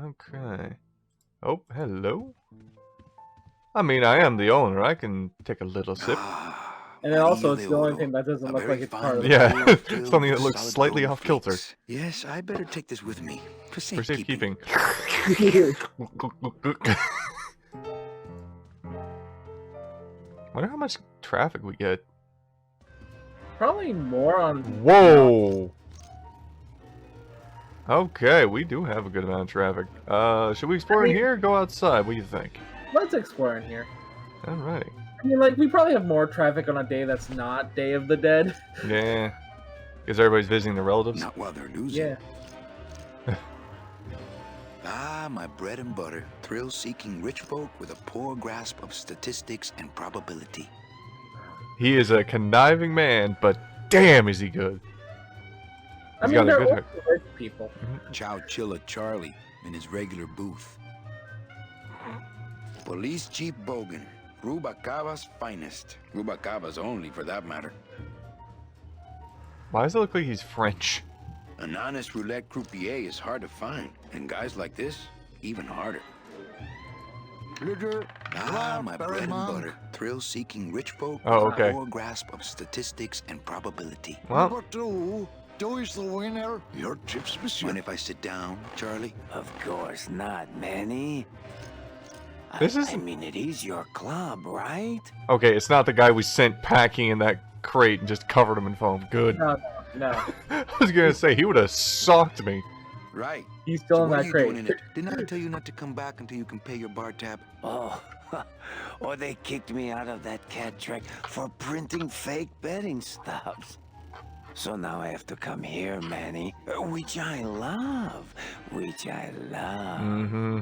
Okay. Oh, hello? I mean, I am the owner. I can take a little sip. And then also, it's the only thing that doesn't look like it's part of the Yeah, something that looks slightly off kilter. Yes, I better take this with me for For safekeeping. Wonder how much traffic we get. Probably more on... Whoa! Okay, we do have a good amount of traffic. Should we explore in here or go outside? What do you think? Let's explore in here. Alrighty. I mean, like, we probably have more traffic on a day that's not Day of the Dead. Yeah. Because everybody's visiting their relatives? Not while they're losing. Yeah. Ah, my bread and butter. Thrill-seeking rich folk with a poor grasp of statistics and probability. He is a conniving man, but damn is he good. I mean, they're all rich people. Chow Chilla Charlie in his regular booth. Police Chief Bogan, Rubacava's finest. Rubacava's only, for that matter. Why does it look like he's French? An honest roulette croupier is hard to find, and guys like this, even harder. Ah, my bread and butter. Thrill-seeking rich folk Oh, with okay. a poor grasp of statistics and probability. Well, Number two is the winner. Your tips, monsieur. Mind if I sit down, Charlie? Of course not, Manny. This is... I mean, it is your club, right? Okay, it's not the guy we sent packing in that crate and just covered him in foam. Good. No. I was gonna say, he would have socked me. Right. He's still So in what are that you doing crate. in it? Didn't I tell you not to come back until you can pay your bar tab? Oh, or they kicked me out of that cat track for printing fake betting stubs. So now I have to come here, Manny, which I love, Mm-hmm.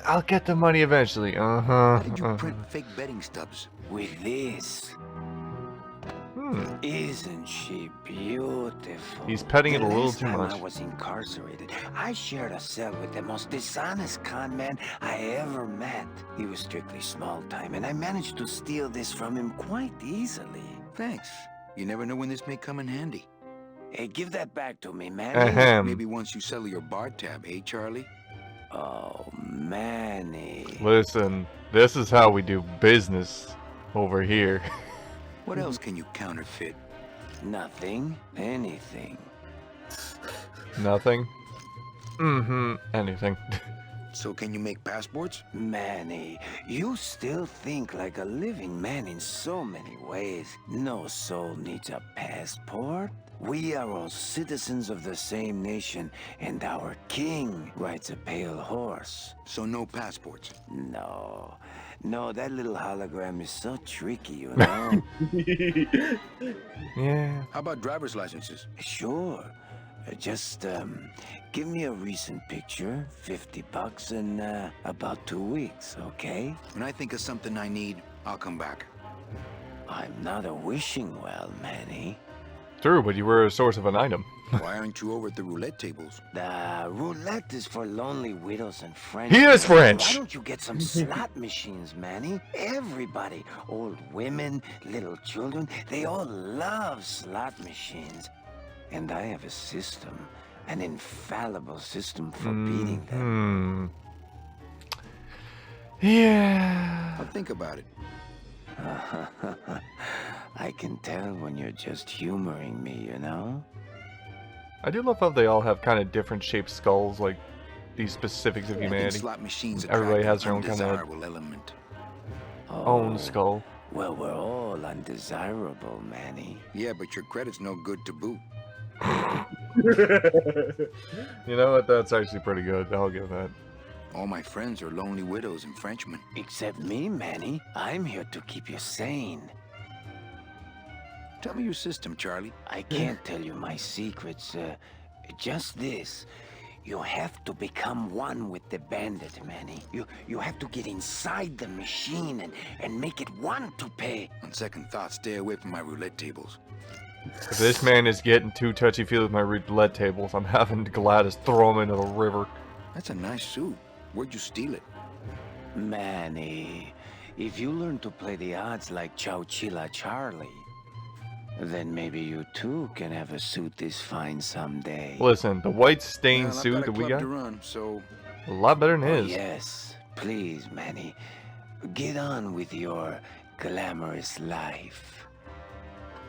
I'll get the money eventually. How did you print fake betting stubs? With this. Isn't she beautiful? He's petting it a little last too time much. I was incarcerated, I shared a cell with the most dishonest con man I ever met. He was strictly small time, and I managed to steal this from him quite easily. Thanks. You never know when this may come in handy. Hey, give that back to me, man. Ahem. Maybe once you settle your bar tab, eh, Charlie? Oh, Manny. Listen, this is how we do business over here. What else can you counterfeit? Nothing. Anything. Nothing? Anything. So can you make passports? Manny, you still think like a living man in so many ways. No soul needs a passport. We are all citizens of the same nation, and our king rides a pale horse. So no passports? No, that little hologram is so tricky, you know? Yeah. How about driver's licenses? Sure. Just, give me a recent picture, $50 in, about 2 weeks, okay? When I think of something I need, I'll come back. I'm not a wishing well, Manny. True, but you were a source of an item. Why aren't you over at the roulette tables? The roulette is for lonely widows and French. He is French! Why don't you get some slot machines, Manny? Everybody, old women, little children, they all love slot machines. And I have a system, an infallible system for beating them. Yeah. I'll think about it. I can tell when you're just humoring me, you know? I do love how they all have kind of different shaped skulls, like these specifics of I think humanity. slot machines Everybody attract has their an own kind of undesirable element. own skull. Well, we're all undesirable, Manny. Yeah, but your credit's no good to boot. You know what? That's actually pretty good. I'll give that. All my friends are lonely widows and Frenchmen. Except me, Manny. I'm here to keep you sane. Tell me your system, Charlie. I can't tell you my secrets. Just this. You have to become one with the bandit, Manny. You have to get inside the machine and make it want to pay. On second thought, stay away from my roulette tables. If this man is getting too touchy-feely with my roulette tables, I'm having Gladys throw him into the river. That's a nice suit. Where'd you steal it? Manny, if you learn to play the odds like Chow Chilla Charlie, Then maybe you too can have a suit this fine someday. Listen, the white stained Well, I've suit got a that we club got, to run, so a lot better than Oh, his. yes, please, Manny. Get on with your glamorous life.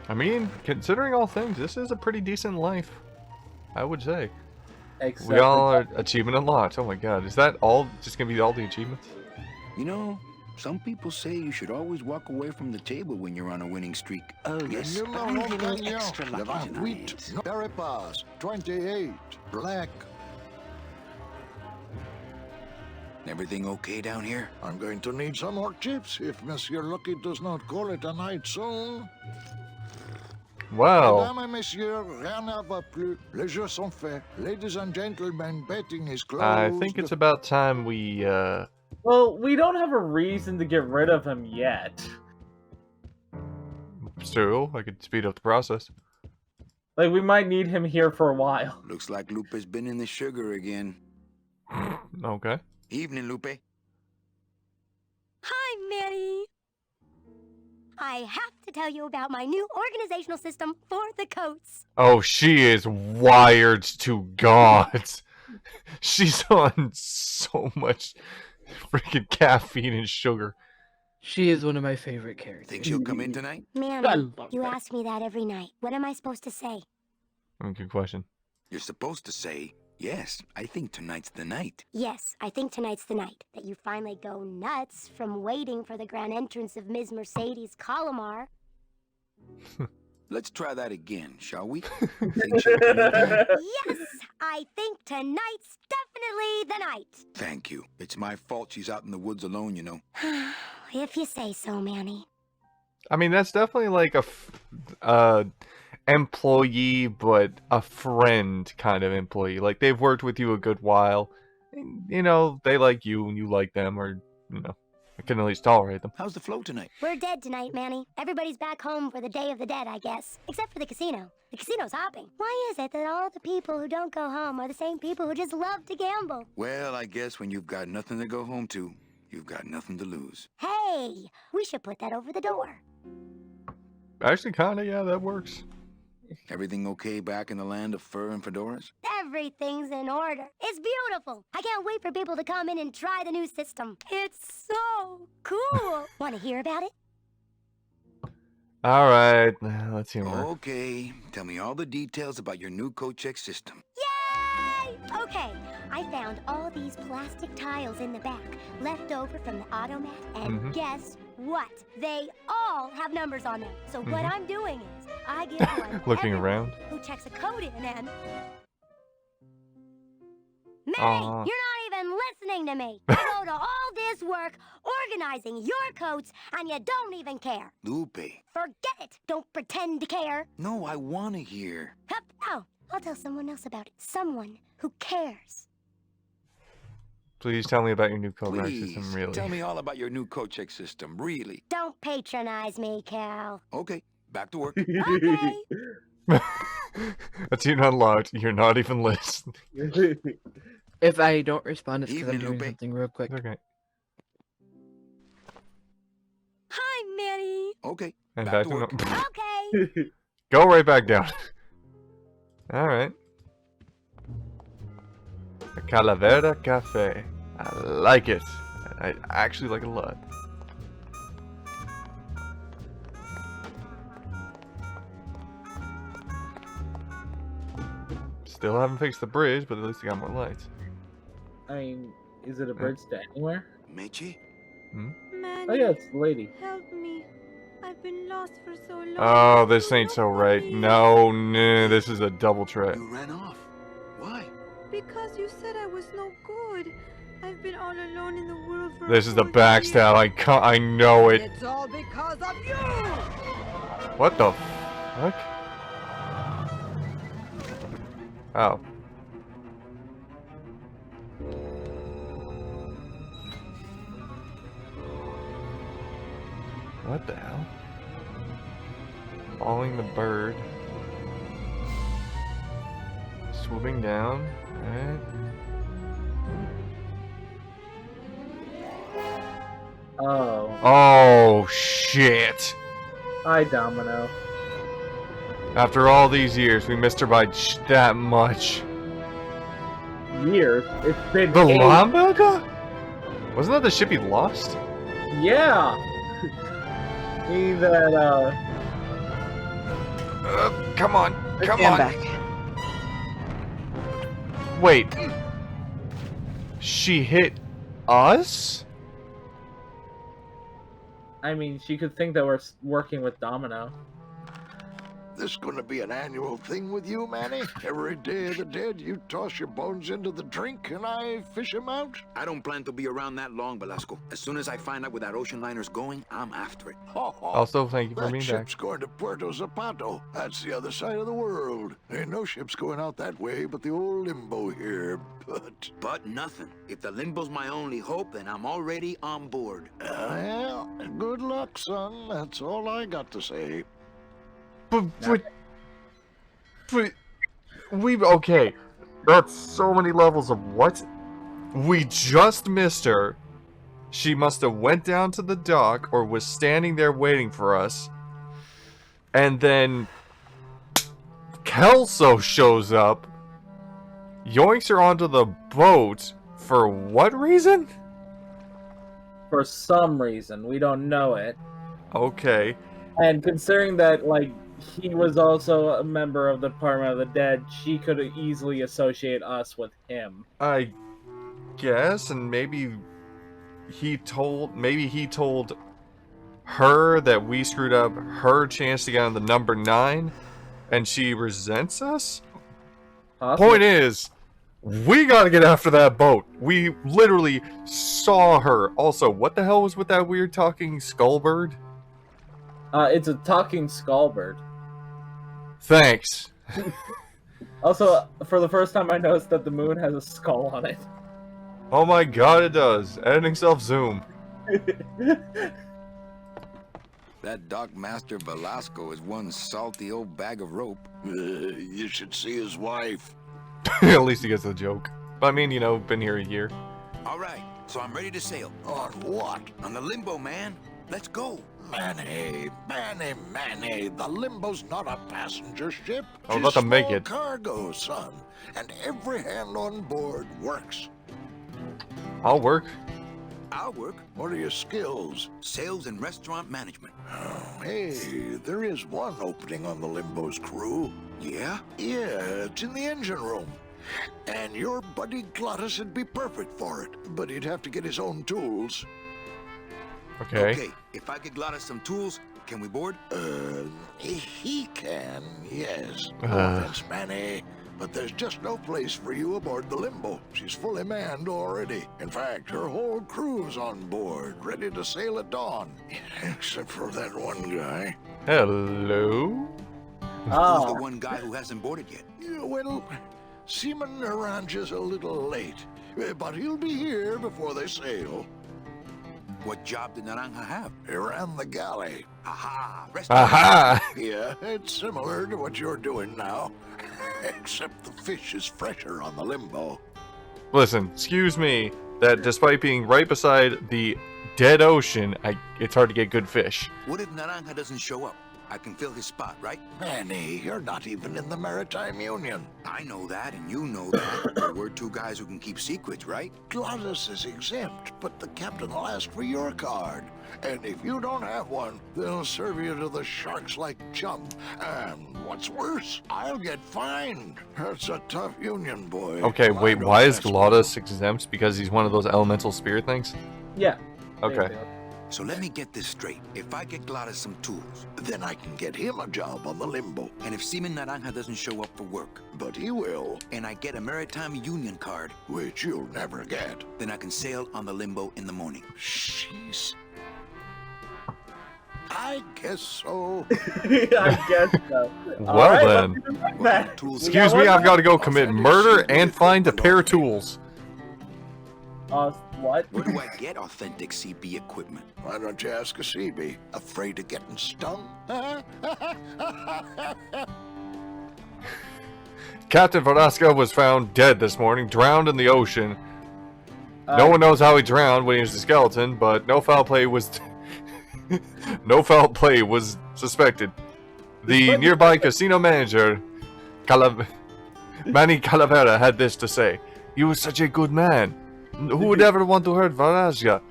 I mean, considering all things, this is a pretty decent life, I would say. Except We all for- are achievement unlocked. Oh my god, is that all? Just gonna be all the achievements? you know, some people say you should always walk away from the table when you're on a winning streak. Oh, yes, but I'm feeling extra lucky tonight. Very pass. 28. Black. Everything okay down here? I'm going to need some more chips if Monsieur Lucky does not call it a night soon. Wow. Mesdames et messieurs, rien ne va plus. Les jeux sont faits. Ladies and gentlemen, betting is closed. I think it's about time we, Well, we don't have a reason to get rid of him yet. Still, I could speed up the process. Like, we might need him here for a while. Looks like Lupe's been in the sugar again. Okay. Evening, Lupe. Hi, Manny. I have to tell you about my new organizational system for the coats. Oh, she is wired to gods. She's on so much freaking caffeine and sugar. She is one of my favorite characters. Think she'll come in tonight? Manny, you ask me that every night. What am I supposed to say? Good question. You're supposed to say, yes, I think tonight's the night. Yes, I think tonight's the night that you finally go nuts from waiting for the grand entrance of Ms. Mercedes Calamar. Let's try that again, shall we? Think she'll come in tonight? Yes, I think tonight's definitely the night. Thank you. It's my fault she's out in the woods alone, you know. If you say so, Manny. I mean, that's definitely like employee, but a friend kind of employee. Like, they've worked with you a good while. And, you know, they like you and you like them, or, you know, I can at least tolerate them. How's the flow tonight? We're dead tonight, Manny. Everybody's back home for the Day of the Dead, I guess. Except for the casino. The casino's hopping. Why is it that all the people who don't go home are the same people who just love to gamble? Well, I guess when you've got nothing to go home to, you've got nothing to lose. Hey, we should put that over the door. Actually, kinda, yeah, that works. Everything okay back in the land of fur and fedoras? Everything's in order. It's beautiful. I can't wait for people to come in and try the new system. It's so cool. Want to hear about it? Alright, let's hear more. Okay, tell me all the details about your new coat check system. Yay! Okay, I found all these plastic tiles in the back, left over from the automat, and guess what? They all have numbers on them. So what I'm doing is, I give one Looking everyone around. who checks a code in and... Manny, Aw. you're not even listening to me. I go to all this work organizing your coats, and you don't even care. Lupe. Forget it. Don't pretend to care. No, I want to hear. Hup. Oh, I'll tell someone else about it. Someone who cares. Please tell me about your new coat rack Please, system, really. tell me all about your new coat check system, really. Don't patronize me, Cal. Okay, back to work. Okay. That's you unlocked. You're not even listening. If I don't respond, it's because I'm Evening, doing Lupe. something real quick. Okay. Hi, Manny. Okay, And back back to to work. Okay. Go right back down. Alright. The Calavera Cafe. I like it. I actually like it a lot. Still haven't fixed the bridge, but at least I got more lights. I mean, is it a bridge to anywhere? Mechi? Manny, Oh yeah, it's the lady. help me. I've been lost for so long. Oh, this ain't so right. No, this is a double trap. You ran off. Why? Because you said I was no good. I've been all alone in the world for This is the backstab. I know it. It's all because of you! What the fuck? Oh. What the hell? Following the bird. Swooping down. Right. Oh. Oh shit. Hi, Domino. After all these years, we missed her by that much. Years. It's been The 8. Lambaga? Wasn't that the ship he lost? Yeah. He that Come on, come Stand on. back. Wait. She hit us? I mean, she could think that we're working with Domino. This gonna be an annual thing with you, Manny? Every Day of the Dead, you toss your bones into the drink and I fish 'em out? I don't plan to be around that long, Velasco. As soon as I find out where that ocean liner's going, I'm after it. Also, thank you for That being ship's back. going to Puerto Zapato. That's the other side of the world. Ain't no ships going out that way but the old Limbo here, But nothing. If the Limbo's my only hope, then I'm already on board. Well, good luck, son. That's all I got to say. But okay. That's so many levels of what? We just missed her. She must have went down to the dock or was standing there waiting for us. And then Kelso shows up, yoinks her onto the boat for what reason? For some reason, we don't know it. Okay. And considering that, like, he was also a member of the Department of the Dead, she could easily associate us with him. I guess, and maybe he told her that we screwed up her chance to get on the number 9, and she resents us? Possibly. Point is, we gotta get after that boat. We literally saw her. Also, what the hell was with that weird talking skull bird? It's a talking skull bird. Thanks. Also, for the first time, I noticed that the moon has a skull on it. Oh my god, it does. Editing self-zoom. That dock master Velasco is one salty old bag of rope. You should see his wife. At least he gets the joke. I mean, you know, been here a year. All right, so I'm ready to sail. On what? On the Limbo, man. Let's go. Manny, the Limbo's not a passenger ship. I was about to make Small it. Cargo, son, and every hand on board works. I'll work. I'll work. What are your skills? Sales and restaurant management. Oh, hey, there is one opening on the Limbo's crew. Yeah? Yeah, it's in the engine room. And your buddy Glottis would be perfect for it, but he'd have to get his own tools. Okay. Okay, if I could Glottis some tools, can we board? He can, yes. No Uh. offense, Manny, but there's just no place for you aboard the Limbo. She's fully manned already. In fact, her whole crew's on board, ready to sail at dawn. Except for that one guy. Hello? Who's Oh, the one guy who hasn't boarded yet? Yeah, well, Seaman Naranja's a little late, but he'll be here before they sail. What job did Naranja have? He ran the galley. Aha! Restaurant. Aha! Yeah, it's similar to what you're doing now, except the fish is fresher on the Limbo. Listen, excuse me, that despite being right beside the dead ocean, it's hard to get good fish. What if Naranja doesn't show up? I can fill his spot, right? Manny, you're not even in the Maritime Union. I know that, and you know that. We're two guys who can keep secrets, right? Glottis is exempt, but the captain will ask for your card. And if you don't have one, they'll serve you to the sharks like chum. And what's worse, I'll get fined. That's a tough union, boy. Okay, I wait, know why is that's Glottis exempt? Because he's one of those elemental spirit things? yeah. Okay. So let me get this straight. If I get Glottis some tools, Then I can get him a job on the Limbo. and if Seaman Naranja doesn't show up for work, But he will, and I get a Maritime Union card, which you'll never get. then I can sail on the Limbo in the morning. Jeez. I guess so. I guess so. Well Alright, then. let's do that. Tools. Excuse me, I've got to go commit murder and find a pair of tools. What? Where do I get authentic CB equipment? Why don't you ask a CB? Afraid of getting stung? Captain Velasco was found dead this morning, drowned in the ocean. No one knows how he drowned when he was a skeleton, but no foul play was no foul play was suspected. The nearby casino manager, Manny Calavera, had this to say. He was such a good man. Who would ever want to hurt Varazga?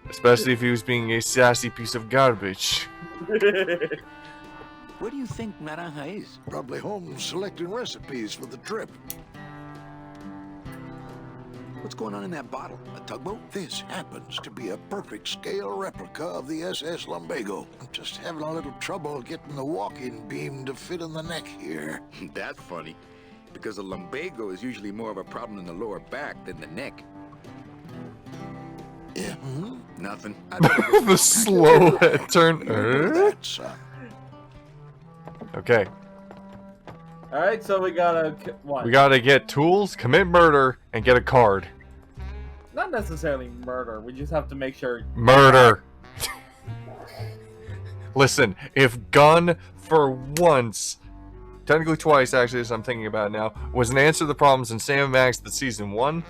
Especially if he was being a sassy piece of garbage. Where do you think Naranja is? Probably home selecting recipes for the trip. What's going on in that bottle? A tugboat? This happens to be a perfect scale replica of the SS Lumbago. I'm just having a little trouble getting the walking beam to fit in the neck here. That's funny, because a lumbago is usually more of a problem in the lower back than the neck. Yeah. Nothing. The slow head turn. That, son. Okay. Alright, so we gotta... What? We gotta get tools, commit murder, and get a card. Not necessarily murder, we just have to make sure... Murder! Listen, if gun for once, technically twice actually as I'm thinking about it now, was an answer to the problems in Sam Max the Season 1,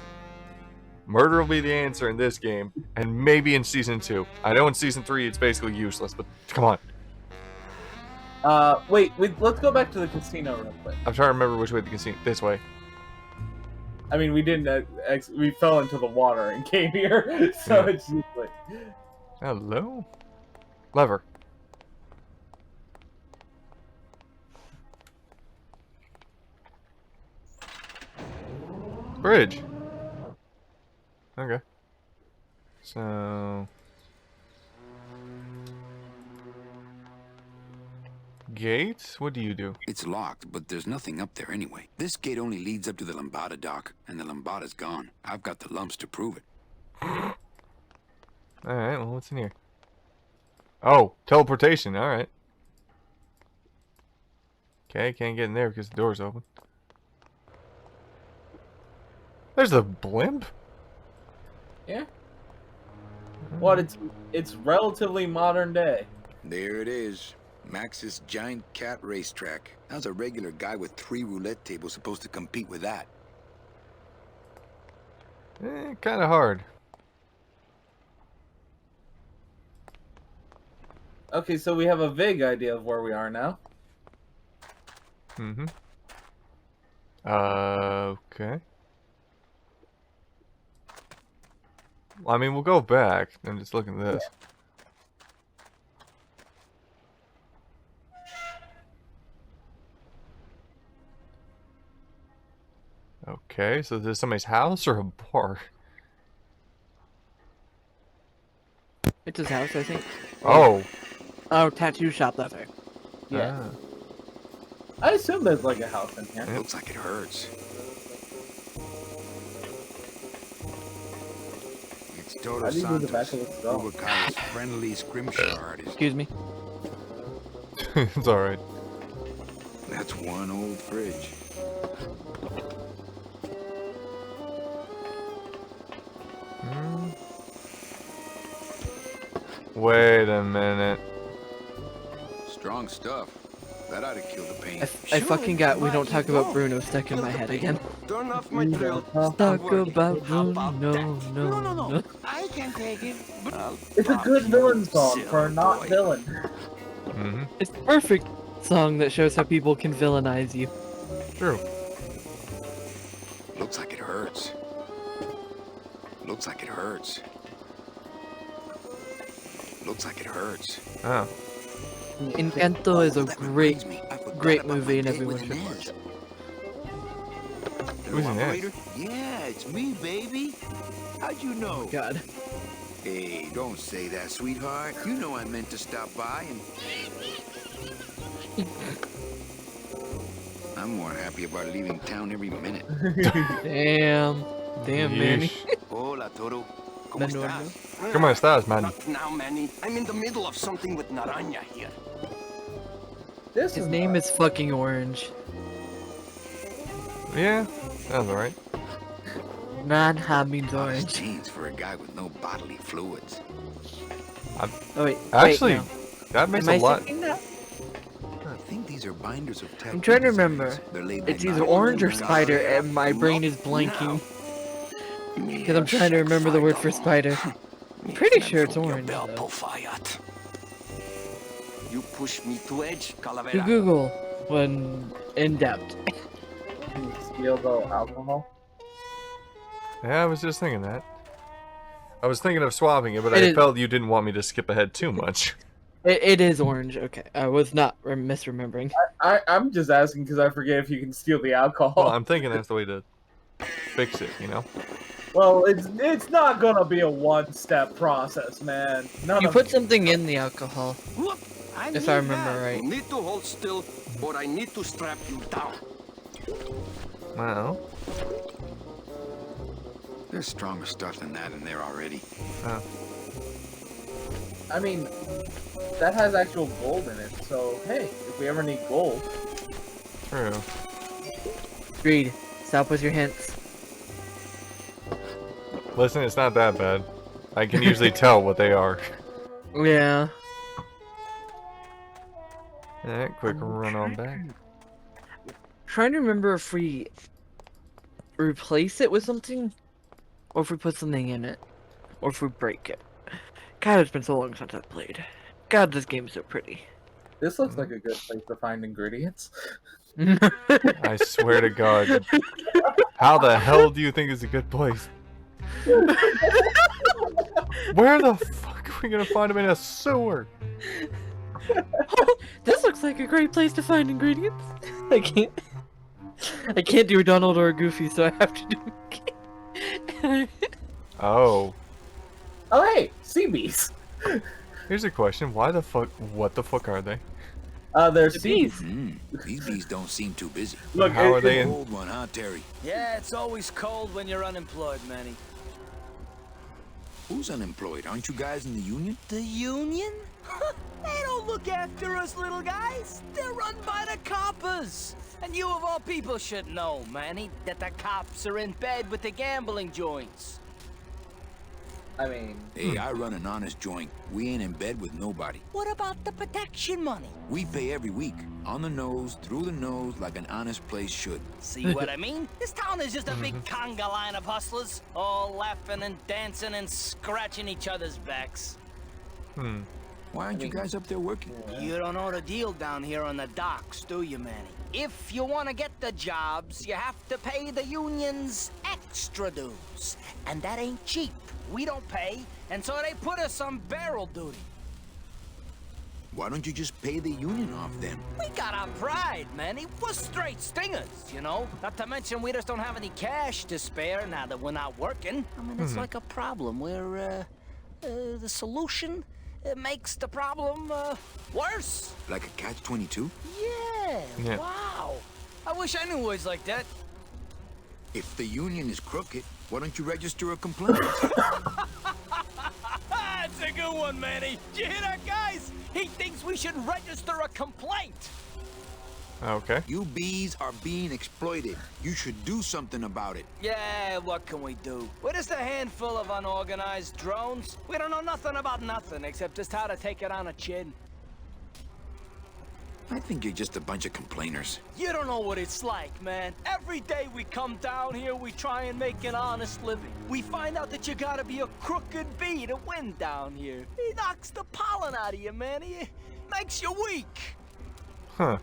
murder will be the answer in this game, and maybe in Season 2. I know in Season 3 it's basically useless, but come on. Wait, let's go back to the casino real quick. I'm trying to remember which way the casino... This way. I mean, we didn't, we fell into the water and came here, so it's usually... Hello? Lever. Bridge. Okay. So... Gate? What do you do? It's locked, but there's nothing up there anyway. This gate only leads up to the Lambada dock, and the Lambada's gone. I've got the lumps to prove it. Alright, well, what's in here? Oh, teleportation, alright. Okay, can't get in there because the door's open. There's a blimp? Yeah. What, it's relatively modern day. There it is. Max's giant cat racetrack. How's a regular guy with 3 roulette tables supposed to compete with that? Kinda hard. Okay, so we have a vague idea of where we are now. Mm-hmm. Okay. Well, I mean, we'll go back. I'm just looking at this. Okay, so this is somebody's house or a bar? It's his house, I think. Oh. Oh, tattoo shop, that's right. Yeah. Ah. I assume there's like a house in here. It looks like it hurts. It's Toto How do you do the back Santos, of the skull? Rubica's friendly scrimshaw artist. Excuse me. It's alright. That's one old fridge. Wait a minute. Strong stuff. That ought to kill the pain. I fucking got We Don't Talk About Bruno stuck in my head again. Turn off my drill. Talk about Bruno, no. I can take it. It's a good villain song for a not villain. Mm-hmm. It's the perfect song that shows how people can villainize you. True. Looks like it hurts. Looks like it hurts. Looks like it hurts. Oh. Encanto is a That great, reminds me, I forgot great about movie my and date everyone with should watch Inez. it. Who's Inez? Operator? Yeah, it's me, baby. How'd you know? God. Hey, don't say that, sweetheart. You know I meant to stop by and... I'm more happy about leaving town every minute. Damn, Manny. Yeesh. Hola, Toro. ¿Cómo Manolo. estás? ¿Cómo estás, man? Not now, Manny. I'm in the middle of something with Naranja here. This His is name is fucking Orange. Yeah, sounds alright. Naranja means All orange. this change for a guy with no bodily fluids. Oh wait, Actually, wait, that makes Am a I lot. thinking that? I think these are binders of tattoo I'm trying to designs. remember. They're labeled It's either not orange or only spider, and my brain is blanking. Because I'm trying to remember the word for spider. I'm pretty sure it's orange, though. You push me to edge, You Calavera. Google when in depth. Can you steal the alcohol? Yeah, I was just thinking that. I was thinking of swapping it, but It I is- felt you didn't want me to skip ahead too much. It is orange. Okay, I was not misremembering. I'm just asking because I forget if you can steal the alcohol. Well, I'm thinking that's the way to fix it, you know? Well, it's not gonna be a one-step process, man. None You of put something in the alcohol. Whoop! If I remember right. You need to hold still, or I need to strap you down. Well, There's stronger stuff than that in there already. I mean, that has actual gold in it. So hey, if we ever need gold, true. Agreed. Stop with your hints. Listen, it's not that bad. I can usually tell what they are. Yeah. Alright, quick run on back. Trying to remember if we replace it with something, or if we put something in it, or if we break it. God, it's been so long since I've played. God, this game's so pretty. this looks like a good place to find ingredients. I swear to God. How the hell do you think is a good place? Where the fuck are we gonna find them in a sewer? This looks like a great place to find ingredients. I can't do a Donald or a Goofy, so I have to do. Oh. Oh hey, sea bees. Here's a question. What the fuck are they? They're The sea bees. These bees don't seem too busy. Look, How are they in? Old one, huh, Terry? Yeah, it's always cold when you're unemployed, Manny. Who's unemployed? Aren't you guys in the union? The union? They don't look after us little guys. They're run by the coppers. And you of all people should know, Manny, that the cops are in bed with the gambling joints. I mean, Hey, I run an honest joint. We ain't in bed with nobody. What about the protection money? We pay every week. On the nose, through the nose, like an honest place should. See what I mean? This town is just a big conga line of hustlers, all laughing and dancing and scratching each other's backs. Why aren't you guys up there working? You don't know the deal down here on the docks, do you, Manny? If you want to get the jobs, you have to pay the unions extra dues. And that ain't cheap. We don't pay, and so they put us on barrel duty. Why don't you just pay the union off then? We got our pride, Manny. We're straight stingers, you know? Not to mention we just don't have any cash to spare now that we're not working. I mean, it's like a problem where, the solution makes the problem, worse. Like a catch-22? Yeah, wow. I wish I knew words like that. If the union is crooked, why don't you register a complaint? That's a good one, Manny. Did you hear that, guys? He thinks we should register a complaint. Okay. You bees are being exploited. You should do something about it. Yeah, what can we do? We're just a handful of unorganized drones. We don't know nothing about nothing except just how to take it on a chin. I think you're just a bunch of complainers. You don't know what it's like, man. Every day we come down here, we try and make an honest living. We find out that you gotta be a crooked bee to win down here. He knocks the pollen out of you, man. He makes you weak. Huh.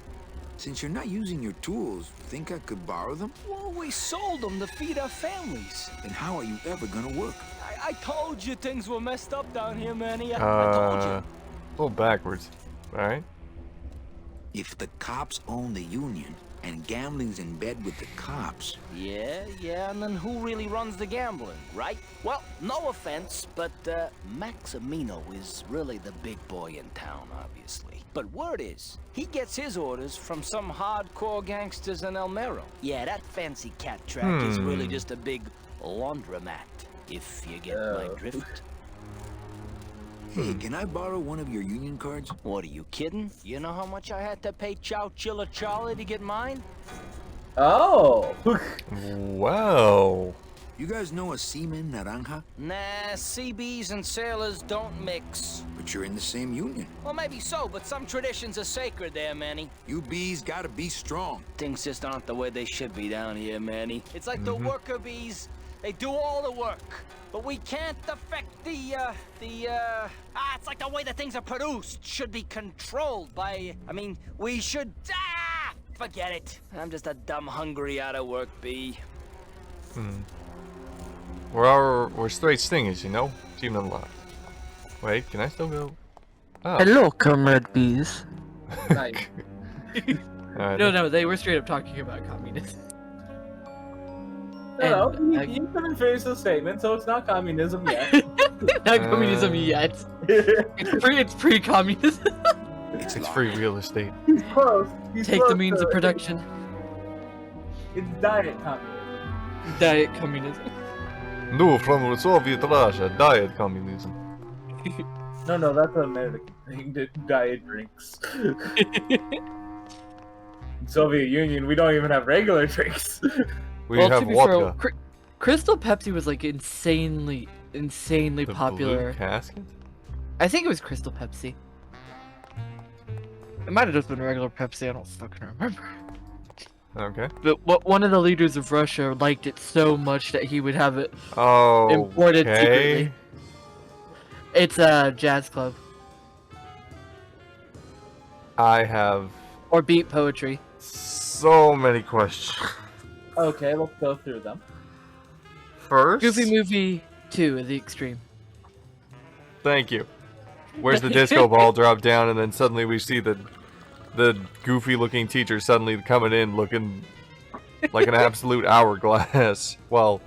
Since you're not using your tools, think I could borrow them? Well, we sold them to feed our families. Then how are you ever gonna work? I told you things were messed up down here, Manny. I told you. A little backwards. Alright. If the cops own the union, and gambling's in bed with the cops... Yeah, and then who really runs the gambling, right? Well, no offense, but Maximino is really the big boy in town, obviously. But word is, he gets his orders from some hardcore gangsters in El Mero. Yeah, that fancy cat track is really just a big laundromat, if you get my drift. Hey, can I borrow one of your union cards? What, are you kidding? You know how much I had to pay Chow Chilla Charlie to get mine? oh, Well. You guys know a seaman naranja? Nah, CBs and sailors don't mix. But you're in the same union. Well, maybe so, but some traditions are sacred there, Manny. You bees gotta be strong. Things just aren't the way they should be down here, Manny. It's like the worker bees They do all the work. But we can't affect it's like the way the things are produced should be controlled by, we should, forget it. I'm just a dumb hungry out of work bee. We're straight stingers, you know? Team unlocked. Wait, can I still go? Oh. Hello, comrade bees. Nice. Alright. No, they were straight up talking about communism. No, you couldn't finish the statement, so it's not communism yet. Not communism yet. It's pre-communism. It's free real estate. He's close. Take the means of production. It's diet communism. Diet communism. No, from Soviet Russia, diet communism. No, that's an American thing. Diet drinks. Soviet Union, we don't even have regular drinks. We have to be vodka. fair, Crystal Pepsi was like insanely The popular. blue casket? I think it was Crystal Pepsi. It might have just been regular Pepsi. I don't fucking remember. Okay. But one of the leaders of Russia liked it so much that he would have it Oh. imported secretly. It's a jazz club I have or beat poetry. so many questions. Okay, let's go through them. First, Goofy Movie 2, The Extreme. thank you. Where's the disco ball drop down, and then suddenly we see the goofy-looking teacher suddenly coming in, looking like an absolute hourglass. Well,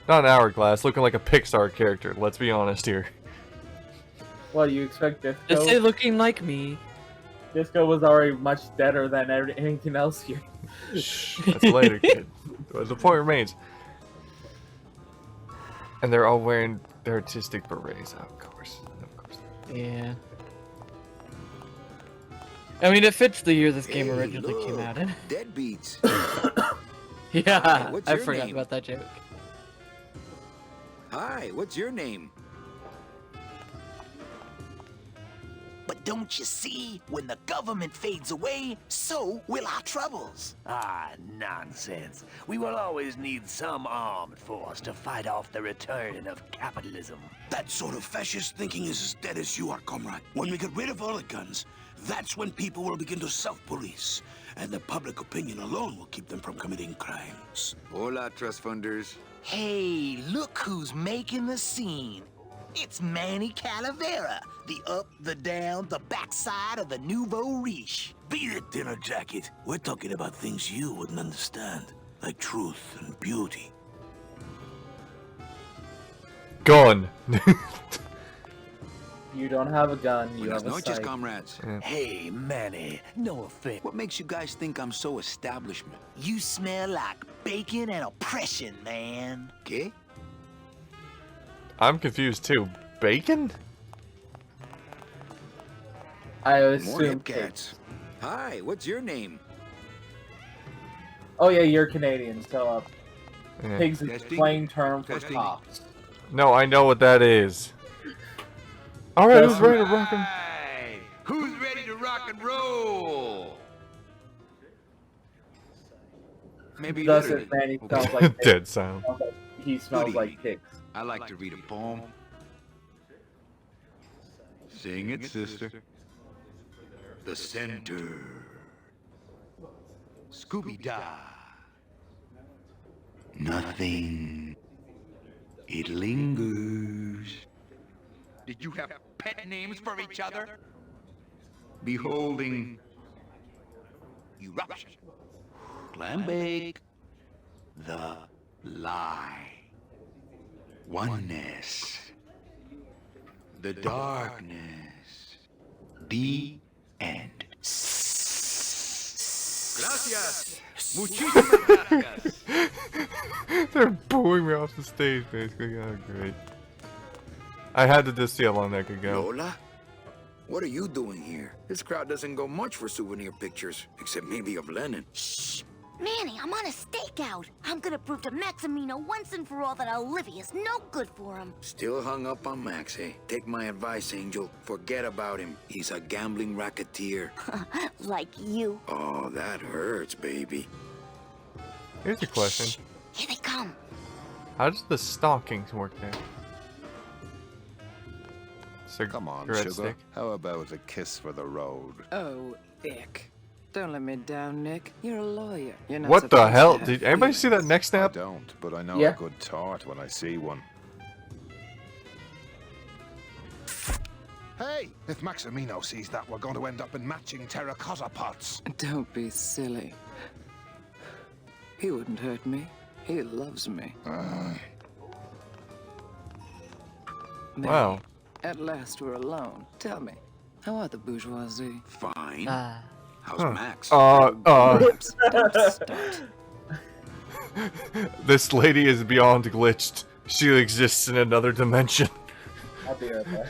not an hourglass, looking like a Pixar character. Let's be honest here. Well, you expect Disco? Just say looking like me. Disco was already much deader than anything else here. Shh, that's later, kid. The point remains. And they're all wearing their artistic berets, of course. Yeah. I mean, it fits the year this game originally came look, out in. Deadbeats. Yeah, Hey, what's I your forgot name? about that joke. Hi, what's your name? But don't you see, when the government fades away, so will our troubles. Ah, nonsense. We will always need some armed force to fight off the return of capitalism. That sort of fascist thinking is as dead as you are, comrade. When we get rid of all the guns, that's when people will begin to self-police. And the public opinion alone will keep them from committing crimes. Hola, trust funders. Hey, look who's making the scene. It's Manny Calavera, the up, the down, the backside of the nouveau riche. Beat it, dinner jacket. We're talking about things you wouldn't understand, like truth and beauty. Gun. You don't have a gun, you Buenas have a noches, sight. comrades. Hey, Manny, no offense. What makes you guys think I'm so establishment? You smell like bacon and oppression, man. ¿Qué? I'm confused too. Bacon? I More assume. cats. Hi, what's your name? Oh yeah, you're Canadian, so Yeah. pigs is a Testing. plain term for Testing. cops. No, I know what that is. Alright, who's ready to rock and... Hey, who's ready to rock and roll? Maybe Thus, literally. it Manny Okay. smells like pigs. Dead silent. He smells Good like evening. pigs. I like to read a poem. Sing it, sister. The center. Scooby-Doo. Nothing. It lingers. Did you have pet names for each other? Beholding eruption. Clam bake. The lie. Oneness. The darkness. The end. Gracias. Muchísimas gracias. They're booing me off the stage, basically. Oh, great. I had to just see how long that could go. Lola? What are you doing here? This crowd doesn't go much for souvenir pictures, except maybe of Lenin. Shh! Manny, I'm on a stakeout. I'm gonna prove to Maximino once and for all that Olivia's no good for him. Still hung up on Max, eh? Take my advice, Angel. Forget about him. He's a gambling racketeer. Like you. Oh, that hurts, baby. Here's a question. Shh. Here they come. How does the stalking work there? Come on, Cigarette sugar. stick. How about a kiss for the road? Oh, ick. Don't let me down, Nick. You're a lawyer. You're not What the supposed hell? to have Did anybody see that feelings. neck I snap? don't, but I know Yeah. a good tart when I see one. Hey! If Maximino sees that, we're going to end up in matching terracotta pots. Don't be silly. He wouldn't hurt me. He loves me. Manny, Wow. At last we're alone. Tell me, how are the bourgeoisie? Fine. Ah. How's Max? Oops, don't start. This lady is beyond glitched. She exists in another dimension. I'll be right back.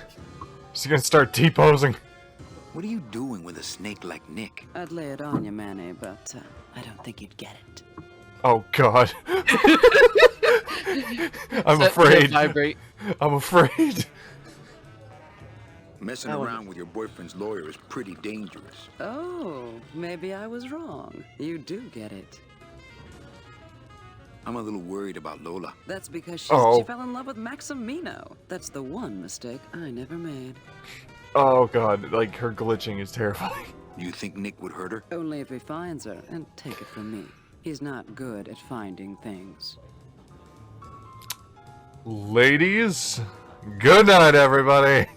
She's gonna start T-posing. What are you doing with a snake like Nick? I'd lay it on you, Manny, but I don't think you'd get it. Oh god. I'm Set to afraid. Vibrate. I'm afraid. Messing around with your boyfriend's lawyer is pretty dangerous. Oh, maybe I was wrong. You do get it. I'm a little worried about Lola. That's because Oh. she fell in love with Maximino. That's the one mistake I never made. Oh god, like her glitching is terrifying. Do you think Nick would hurt her? Only if he finds her, and take it from me. He's not good at finding things. Ladies, good night everybody.